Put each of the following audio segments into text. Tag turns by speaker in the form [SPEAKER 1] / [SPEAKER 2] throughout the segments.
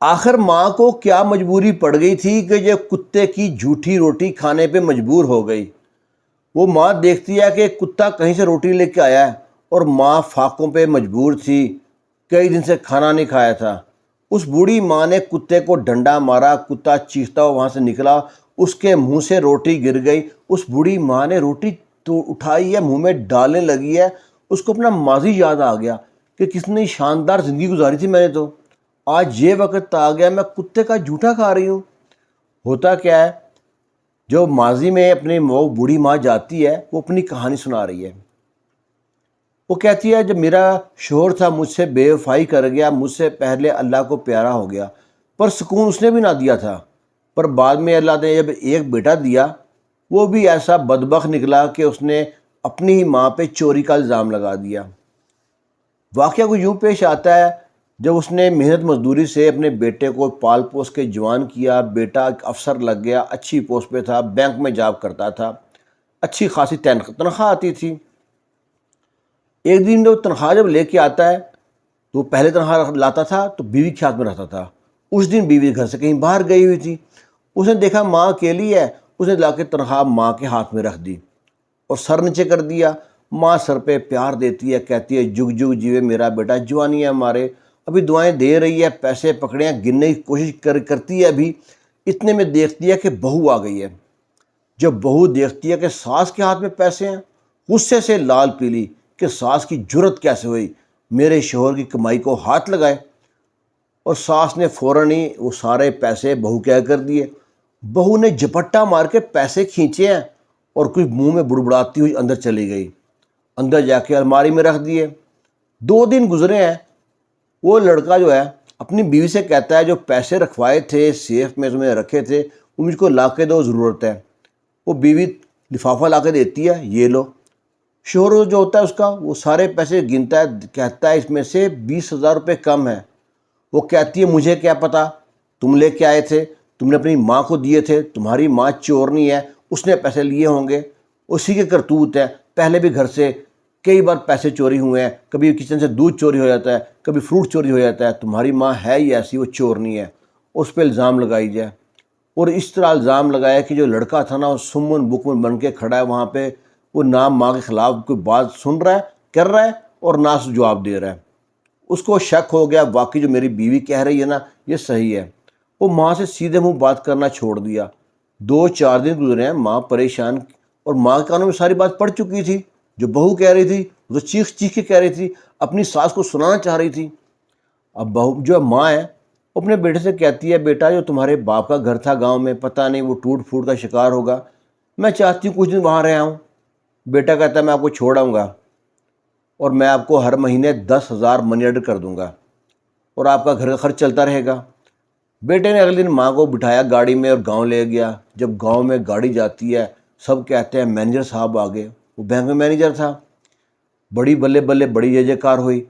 [SPEAKER 1] آخر ماں کو کیا مجبوری پڑ گئی تھی کہ یہ کتے کی جھوٹی روٹی کھانے پہ مجبور ہو گئی۔ وہ ماں دیکھتی ہے کہ کتا کہیں سے روٹی لے کے آیا ہے اور ماں فاقوں پہ مجبور تھی، کئی دن سے کھانا نہیں کھایا تھا۔ اس بوڑھی ماں نے کتے کو ڈنڈا مارا، کتا چیختا ہوا وہاں سے نکلا، اس کے منہ سے روٹی گر گئی۔ اس بوڑھی ماں نے روٹی تو اٹھائی ہے، منہ میں ڈالنے لگی ہے، اس کو اپنا ماضی یاد آ گیا کہ کتنی شاندار زندگی گزاری تھی میں نے، تو آج یہ وقت آ گیا میں کتے کا جھوٹا کھا رہی ہوں۔ ہوتا کیا ہے، جو ماضی میں اپنی وہ بوڑھی ماں جاتی ہے، وہ اپنی کہانی سنا رہی ہے۔ وہ کہتی ہے جب میرا شوہر تھا مجھ سے بے وفائی کر گیا، مجھ سے پہلے اللہ کو پیارا ہو گیا، پر سکون اس نے بھی نہ دیا تھا، پر بعد میں اللہ نے جب ایک بیٹا دیا، وہ بھی ایسا بدبخت نکلا کہ اس نے اپنی ہی ماں پہ چوری کا الزام لگا دیا۔ واقعہ کو یوں پیش آتا ہے، جب اس نے محنت مزدوری سے اپنے بیٹے کو پال پوس کے جوان کیا، بیٹا ایک افسر لگ گیا، اچھی پوسٹ پہ تھا، بینک میں جاب کرتا تھا، اچھی خاصی تنخواہ آتی تھی۔ ایک دن جو تنخواہ جب لے کے آتا ہے تو پہلے تنخواہ لاتا تھا تو بیوی کے ہاتھ میں رہتا تھا۔ اس دن بیوی گھر سے کہیں باہر گئی ہوئی تھی، اس نے دیکھا ماں اکیلی ہے، اس نے لا کے تنخواہ ماں کے ہاتھ میں رکھ دی اور سر نیچے کر دیا۔ ماں سر پہ پیار دیتی ہے، کہتی ہے جگ جگ جیوے میرا بیٹا، جوانی ہے ہمارے، ابھی دعائیں دے رہی ہے، پیسے پکڑے ہیں، گننے کی کوشش کرتی ہے، ابھی اتنے میں دیکھتی ہے کہ بہو آ گئی ہے۔ جب بہو دیکھتی ہے کہ ساس کے ہاتھ میں پیسے ہیں، غصے سے لال پیلی کہ ساس کی جرت کیسے ہوئی میرے شوہر کی کمائی کو ہاتھ لگائے، اور ساس نے فوراً ہی وہ سارے پیسے بہو کے کر دیے۔ بہو نے جھپٹا مار کے پیسے کھینچے ہیں اور کچھ منہ میں بڑبڑاتی ہوئی اندر چلی گئی، اندر جا کے الماری میں رکھ دیے۔ 2 دن گزرے ہیں، وہ لڑکا جو ہے اپنی بیوی سے کہتا ہے جو پیسے رکھوائے تھے سیف میں تمہیں رکھے تھے وہ مجھ کو لا کے دو، ضرورت ہے۔ وہ بیوی لفافہ لا کے دیتی ہے، یہ لو۔ شوہر جو ہوتا ہے اس کا، وہ سارے پیسے گنتا ہے، کہتا ہے اس میں سے 20,000 روپے کم ہے۔ وہ کہتی ہے مجھے کیا پتا، تم لے کے آئے تھے، تم نے اپنی ماں کو دیے تھے، تمہاری ماں چورنی ہے، اس نے پیسے لیے ہوں گے، اسی کے کرتوت ہے، پہلے بھی گھر سے کئی بار پیسے چوری ہوئے ہیں، کبھی کچن سے دودھ چوری ہو جاتا ہے، کبھی فروٹ چوری ہو جاتا ہے، تمہاری ماں ہے ہی ایسی، وہ چورنی ہے، اس پہ الزام لگائی جائے۔ اور اس طرح الزام لگایا کہ جو لڑکا تھا نا، وہ سمن بکمن بن کے کھڑا ہے وہاں پہ، وہ نہ ماں کے خلاف کوئی بات سن رہا ہے، کر رہا ہے، اور نہ اس جواب دے رہا ہے۔ اس کو شک ہو گیا واقعی جو میری بیوی کہہ رہی ہے نا یہ صحیح ہے۔ وہ ماں سے سیدھے منہ بات کرنا چھوڑ دیا۔ 2-4 دن گزرے ہیں، ماں پریشان، اور ماں کے کانوں میں ساری بات پڑ چکی تھی، جو بہو کہہ رہی تھی وہ چیخ چیخ کے کہہ رہی تھی، اپنی ساس کو سنانا چاہ رہی تھی۔ اب بہو جو ماں ہے وہ اپنے بیٹے سے کہتی ہے بیٹا جو تمہارے باپ کا گھر تھا گاؤں میں، پتہ نہیں وہ ٹوٹ پھوٹ کا شکار ہوگا، میں چاہتی ہوں کچھ دن وہاں رہ آؤں۔ بیٹا کہتا ہے میں آپ کو چھوڑ آؤں گا اور میں آپ کو ہر مہینے 10,000 منی آرڈر کر دوں گا اور آپ کا گھر کا خرچ چلتا رہے گا۔ بیٹے نے اگلے دن ماں کو بٹھایا گاڑی میں اور گاؤں لے گیا۔ جب گاؤں میں گاڑی جاتی ہے سب کہتے ہیں مینیجر صاحب آ گئے، وہ بینک میں مینیجر تھا، بڑی بلے بلے بڑی جے جے کار ہوئی۔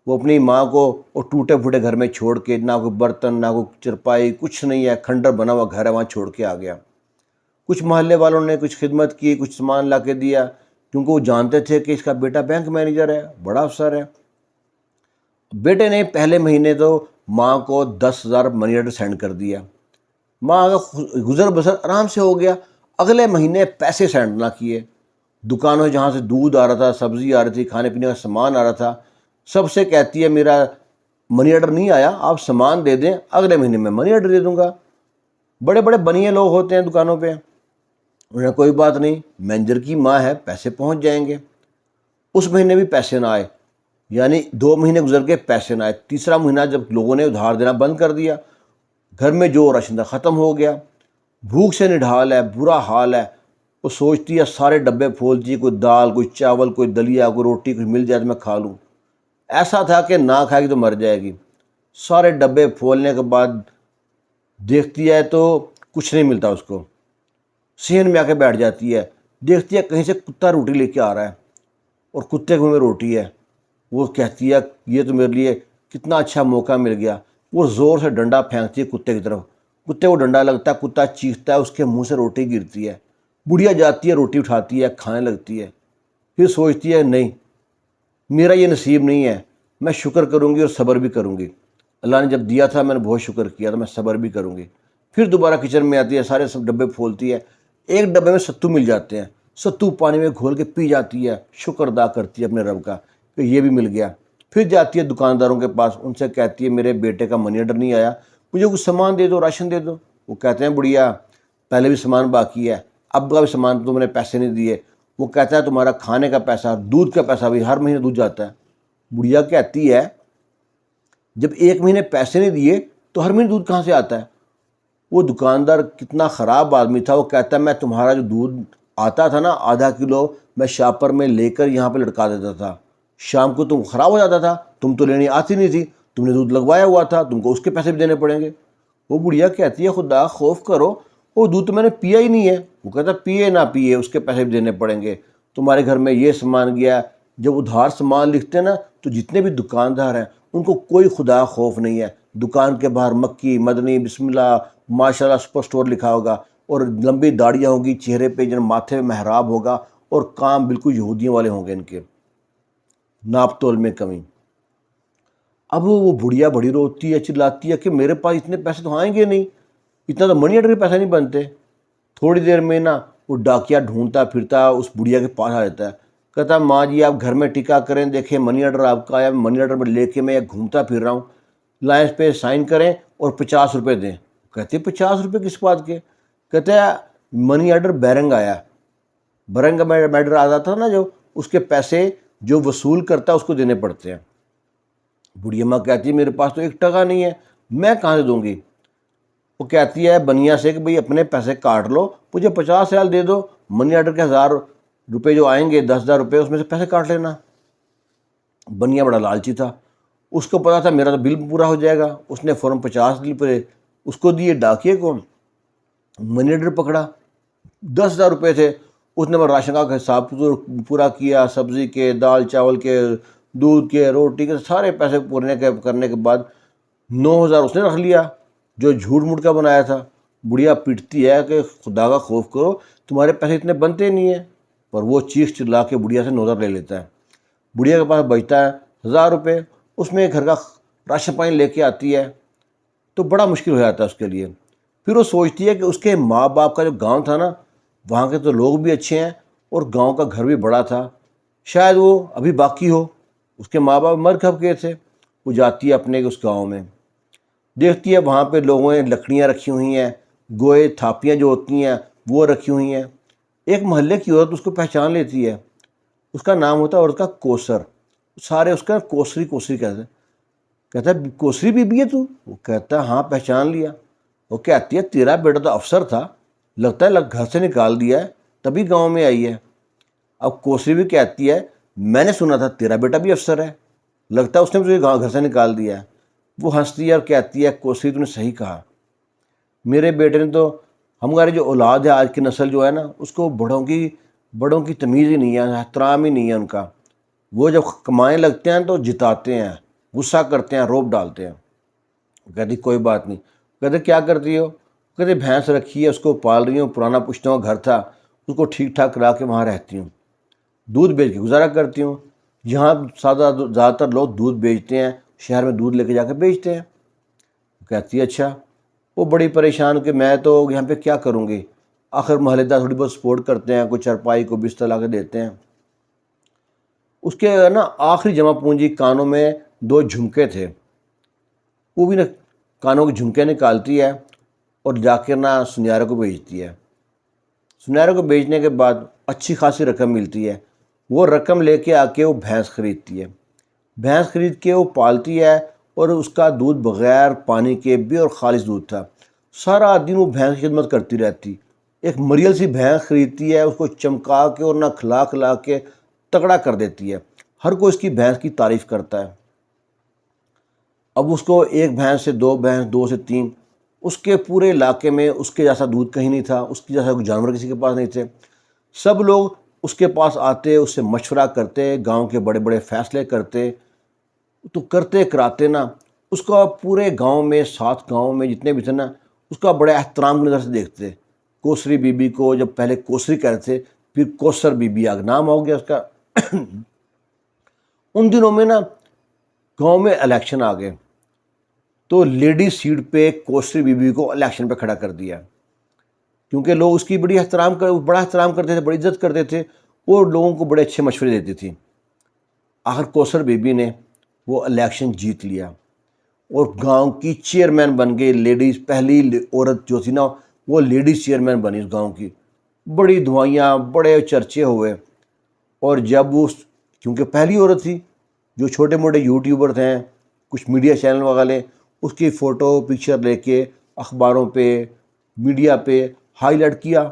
[SPEAKER 1] وہ اپنی ماں کو اور ٹوٹے پھوٹے گھر میں چھوڑ کے، نہ کوئی برتن نہ کوئی چرپائی، کچھ نہیں ہے، کھنڈر بنا ہوا گھر ہے، وہاں چھوڑ کے آ گیا۔ کچھ محلے والوں نے کچھ خدمت کی، کچھ سامان لا کے دیا، کیونکہ وہ جانتے تھے کہ اس کا بیٹا بینک مینیجر ہے، بڑا افسر ہے۔ بیٹے نے پہلے مہینے تو ماں کو 10,000 منی آرڈر سینڈ کر دیا، ماں کا گزر بسر آرام سے ہو گیا۔ اگلے مہینے پیسے سینڈ نہ کیے، دکانوں جہاں سے دودھ آ رہا تھا، سبزی آ رہی تھی، کھانے پینے کا سامان آ رہا تھا، سب سے کہتی ہے میرا منی آرڈر نہیں آیا، آپ سامان دے دیں، اگلے مہینے میں منی آرڈر دے دوں گا۔ بڑے بڑے بنیے لوگ ہوتے ہیں دکانوں پہ، انہیں کوئی بات نہیں، مینیجر کی ماں ہے، پیسے پہنچ جائیں گے۔ اس مہینے بھی پیسے نہ آئے، یعنی 2 مہینے گزر کے پیسے نہ آئے۔ تیسرا مہینہ جب لوگوں نے ادھار دینا بند کر دیا، گھر میں جو راشن تھا ختم ہو گیا، بھوک سے نڈھال ہے، برا حال ہے۔ وہ سوچتی ہے سارے ڈبے پھولتی ہے، کوئی دال، کوئی چاول، کوئی دلیا، کوئی روٹی کچھ مل جائے تو میں کھا لوں۔ ایسا تھا کہ نہ کھائے گی تو مر جائے گی۔ سارے ڈبے پھولنے کے بعد دیکھتی ہے تو کچھ نہیں ملتا اس کو، صحن میں آ کے بیٹھ جاتی ہے، دیکھتی ہے کہیں سے کتا روٹی لے کے آ رہا ہے اور کتے کے منہ میں روٹی ہے۔ وہ کہتی ہے یہ تو میرے لیے کتنا اچھا موقع مل گیا۔ وہ زور سے ڈنڈا پھینکتی ہے کتے کی طرف، کتے کو ڈنڈا لگتا ہے، کتا چیختا ہے، اس کے منہ سے روٹی گرتی ہے۔ بڑھیا جاتی ہے، روٹی اٹھاتی ہے، کھانے لگتی ہے، پھر سوچتی ہے نہیں، میرا یہ نصیب نہیں ہے، میں شکر کروں گی اور صبر بھی کروں گی، اللہ نے جب دیا تھا میں نے بہت شکر کیا تھا، میں صبر بھی کروں گی۔ پھر دوبارہ کچن میں آتی ہے، سارے سب ڈبے کھولتی ہے، ایک ڈبے میں ستو مل جاتے ہیں، ستو پانی میں گھول کے پی جاتی ہے، شکر ادا کرتی ہے اپنے رب کا کہ یہ بھی مل گیا۔ پھر جاتی ہے دکانداروں کے پاس، ان سے کہتی ہے میرے بیٹے کا منی آرڈر نہیں آیا، مجھے کچھ سامان دے دو، راشن دے دو۔ وہ کہتے ہیں بڑھیا پہلے بھی سامان باقی ہے، اب کا بھی سامان تم نے پیسے نہیں دیے۔ وہ کہتا ہے تمہارا کھانے کا پیسہ، دودھ کا پیسہ بھی ہر مہینے دودھ جاتا ہے۔ بڑھیا کہتی ہے جب ایک مہینے پیسے نہیں دیے تو ہر مہینے دودھ کہاں سے آتا ہے؟ وہ دکاندار کتنا خراب آدمی تھا، وہ کہتا ہے میں تمہارا جو دودھ آتا تھا نا آدھا کلو، میں شاپر میں لے کر یہاں پہ لٹکا دیتا تھا، شام کو تم خراب ہو جاتا تھا، تم تو لینے آتی نہیں تھی، تم نے دودھ لگوایا ہوا تھا، تم کو اس کے پیسے بھی دینے پڑیں گے۔ وہ بڑھیا کہتی ہے خدا خوف کرو، وہ دودھ تو میں نے پیا ہی نہیں ہے۔ وہ کہتا ہے پیے نہ پیے اس کے پیسے بھی دینے پڑیں گے، تمہارے گھر میں یہ سامان گیا۔ جب ادھار سامان لکھتے ہیں نا تو جتنے بھی دکاندار ہیں ان کو کوئی خدا خوف نہیں ہے، دکان کے باہر مکی مدنی بسم اللہ ماشاءاللہ سپر سٹور لکھا ہوگا، اور لمبی داڑیاں ہوں گی چہرے پہ، جن ماتھے میں محراب ہوگا، اور کام بالکل یہودیوں والے ہوں گے ان کے، ناپ تول میں کمی۔ اب وہ بڑھیا بڑی روتی ہے، چلاتی ہے کہ میرے پاس اتنے پیسے تو آئیں گے نہیں، اتنا تو منی آرڈر کے پیسے نہیں بنتے۔ تھوڑی دیر میں نا وہ ڈاکیا ڈھونڈتا پھرتا اس بڑھیا کے پاس آ جاتا ہے، کہتا ماں جی آپ گھر میں ٹکا کریں، دیکھیں منی آرڈر آپ کا آیا، منی آرڈر میں لے کے میں گھومتا پھر رہا ہوں، لائن پہ سائن کریں اور 50 روپے دیں۔ کہتے 50 روپے کس بات کے؟ کہتے ہیں منی آرڈر بیرنگ آیا، بیرنگ کا میڈر آتا تھا نا جو، اس کے پیسے جو وصول کرتا ہے اس کو دینے پڑتے ہیں۔ بڑھیا ماں کہتی ہے میرے پاس تو 1 ٹکا نہیں ہے، میں کہاں سے دوں گی؟ وہ کہتی ہے بنیا سے کہ بھئی اپنے پیسے کاٹ لو، مجھے 50 دے دو، منی آرڈر کے 1000 روپے جو آئیں گے 10,000 روپے اس میں سے پیسے کاٹ لینا۔ بنیا بڑا لالچی تھا، اس کو پتا تھا میرا تو بل پورا ہو جائے گا، اس نے فوراً 50 روپے اس کو دیے، ڈاکیے کو منی آرڈر پکڑا، 10,000 روپے تھے، اس نے راشن کا حساب پورا کیا، سبزی کے، دال چاول کے، دودھ کے، روٹی کے، سارے پیسے پورے کرنے کے بعد 9,000 اس نے رکھ لیا جو جھوٹ موٹ کا بنایا تھا۔ بڑھیا پیٹتی ہے کہ خدا کا خوف کرو، تمہارے پیسے اتنے بنتے نہیں ہیں، پر وہ چیخ چلا کے بڑھیا سے 9,000 لے لیتا ہے۔ بڑھیا کے پاس بچتا ہے 1,000 روپے، اس میں گھر کا راشن پانی لے کے آتی ہے تو بڑا مشکل ہو جاتا ہے اس کے لیے۔ پھر وہ سوچتی ہے کہ اس کے ماں باپ کا جو گاؤں تھا نا، وہاں کے تو لوگ بھی اچھے ہیں اور گاؤں کا گھر بھی بڑا تھا، شاید وہ ابھی باقی ہو، اس کے ماں باپ مر کب گئے تھے۔ وہ جاتی ہے اپنے اس گاؤں میں، دیکھتی ہے وہاں پہ لوگوں نے لکڑیاں رکھی ہوئی ہیں، گوئے تھاپیاں جو ہوتی ہیں وہ رکھی ہوئی ہیں۔ ایک محلے کی عورت اس کو پہچان لیتی ہے، اس کا نام ہوتا ہے عورت کا کوثر، سارے اس کا کوسری کوسری کہتے ہیں۔ کہتا ہے کوسری بی بی ہے تو؟ وہ کہتا ہے ہاں پہچان لیا۔ وہ کہتی ہے تیرا بیٹا تو افسر تھا، لگتا ہے گھر سے نکال دیا ہے تبھی گاؤں میں آئی ہے۔ اب کوسری بھی کہتی ہے میں نے سنا تھا تیرا بیٹا بھی افسر ہے، لگتا ہے اس نے مجھے گھر سے نکال دیا ہے۔ وہ ہنستی ہے اور کہتی ہے کوسری تو نے صحیح کہا، میرے بیٹے نے تو، ہماری جو اولاد ہے آج کی نسل جو ہے نا، اس کو بڑوں کی تمیز ہی نہیں ہے، احترام ہی نہیں ہے ان کا۔ وہ جب کمانے لگتے ہیں تو جتاتے ہیں، غصہ کرتے ہیں، روب ڈالتے ہیں۔ کہتی کوئی بات نہیں۔ کہتے کیا کرتی ہو؟ کہتے بھینس رکھی ہے اس کو پال رہی ہوں، پرانا پشتوں کا گھر تھا، اس کو ٹھیک ٹھاک کرا کے وہاں رہتی ہوں، دودھ بیچ کے گزارا کرتی ہوں۔ یہاں زیادہ تر لوگ دودھ بیچتے ہیں، شہر میں دودھ لے کے جا کے بیچتے ہیں۔ کہتی ہے اچھا۔ وہ بڑی پریشان کہ میں تو یہاں پہ کیا کروں گی، آخر محلے دار تھوڑی بہت سپورٹ کرتے ہیں، کوئی چرپائی کو بستر لا کے دیتے ہیں۔ اس کے نا آخری جمع پونجی کانوں میں 2 جھمکے تھے، وہ بھی نا کانوں کے جھمکے نکالتی ہے اور جا کے نا سنیارے کو بیچتی ہے۔ سنیارے کو بیچنے کے بعد اچھی خاصی رقم ملتی ہے، وہ رقم لے کے آ کے وہ بھینس خریدتی ہے، بھینس خرید کے وہ پالتی ہے، اور اس کا دودھ بغیر پانی کے بھی اور خالص دودھ تھا۔ سارا دن وہ بھینس کی خدمت کرتی رہتی، ایک مریل سی بھینس خریدتی ہے، اس کو چمکا کے اور نہ کھلا کے تگڑا کر دیتی ہے، ہر کوئی اس کی بھینس کی تعریف کرتا ہے۔ اب اس کو 1 بھینس سے 2 بھینس، 2 سے 3، اس کے پورے علاقے میں اس کے جیسا دودھ کہیں نہیں تھا، اس کے جیسا کوئی جانور کسی کے پاس نہیں تھے۔ سب لوگ اس کے پاس آتے، اس سے مشورہ کرتے، گاؤں کے بڑے بڑے فیصلے کرتے، تو کرتے کراتے نا اس کا پورے گاؤں میں 7 گاؤں میں جتنے بھی تھے نا، اس کا بڑے احترام کی نظر سے دیکھتے۔ کوسری بی بی کو جب پہلے کوسری کہتے تھے، پھر کوثر بی بی نام ہو گیا اس کا۔ ان دنوں میں نا گاؤں میں الیکشن آ گئے، تو لیڈی سیٹ پہ کوثر بی بی کو الیکشن پہ کھڑا کر دیا، کیونکہ لوگ اس کی بڑا احترام کرتے تھے، بڑی عزت کرتے تھے اور لوگوں کو بڑے اچھے مشورے دیتی تھی۔ آخر کوثر بی بی نے وہ الیکشن جیت لیا اور گاؤں کی چیئرمین بن گئی، لیڈیز پہلی عورت جو تھی نا وہ لیڈیز چیئرمین بنی اس گاؤں کی، بڑی دعائیاں، بڑے چرچے ہوئے۔ اور جب وہ کیونکہ پہلی عورت تھی، جو چھوٹے موٹے یوٹیوبر تھے، کچھ میڈیا چینل والے اس کی فوٹو پکچر لے کے اخباروں پہ میڈیا پہ ہائی لائٹ کیا،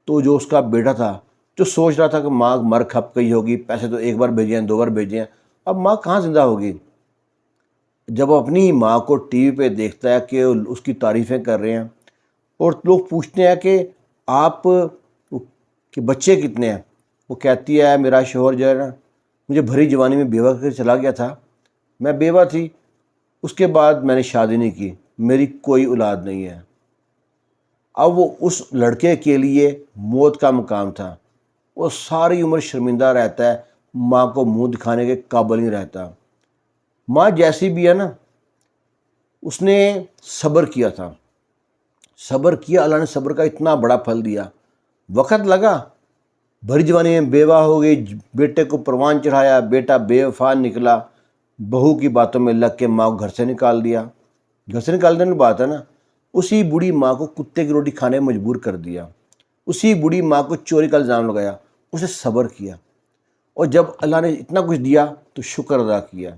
[SPEAKER 1] تو جو اس کا بیٹا تھا جو سوچ رہا تھا کہ ماں مر کھپ گئی ہوگی، پیسے تو ایک بار بھیجے ہیں، 2 بار بھیجے ہیں، اب ماں کہاں زندہ ہوگی، جب وہ اپنی ماں کو ٹی وی پہ دیکھتا ہے کہ اس کی تعریفیں کر رہے ہیں اور لوگ پوچھتے ہیں کہ آپ کے بچے کتنے ہیں، وہ کہتی ہے میرا شوہر جو ہے نا مجھے بھری جوانی میں بیوہ کر کے چلا گیا تھا، میں بیوہ تھی، اس کے بعد میں نے شادی نہیں کی، میری کوئی اولاد نہیں ہے۔ اب وہ اس لڑکے کے لیے موت کا مقام تھا، وہ ساری عمر شرمندہ رہتا ہے، ماں کو منہ دکھانے کے قابل نہیں رہتا۔ ماں جیسی بھی ہے نا، اس نے صبر کیا تھا، صبر کیا، اللہ نے صبر کا اتنا بڑا پھل دیا۔ وقت لگا، بھری جوانی میں بیوہ ہو گئی، بیٹے کو پروان چڑھایا، بیٹا بے وفا نکلا، بہو کی باتوں میں لگ کے ماں کو گھر سے نکال دیا۔ گھر سے نکال دینے کی بات ہے نا، اسی بوڑھی ماں کو کتے کی روٹی کھانے میں مجبور کر دیا، اسی بوڑھی ماں کو چوری کا الزام لگایا، اسے صبر کیا، اور جب اللہ نے اتنا کچھ دیا تو شکر ادا کیا۔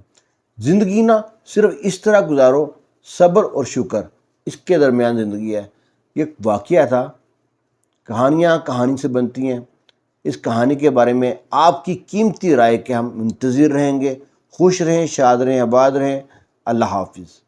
[SPEAKER 1] زندگی نا صرف اس طرح گزارو، صبر اور شکر، اس کے درمیان زندگی ہے۔ یہ واقعہ تھا، کہانیاں کہانی سے بنتی ہیں۔ اس کہانی کے بارے میں آپ کی قیمتی رائے کے ہم منتظر رہیں گے۔ خوش رہیں، شاد رہیں، آباد رہیں۔ اللہ حافظ۔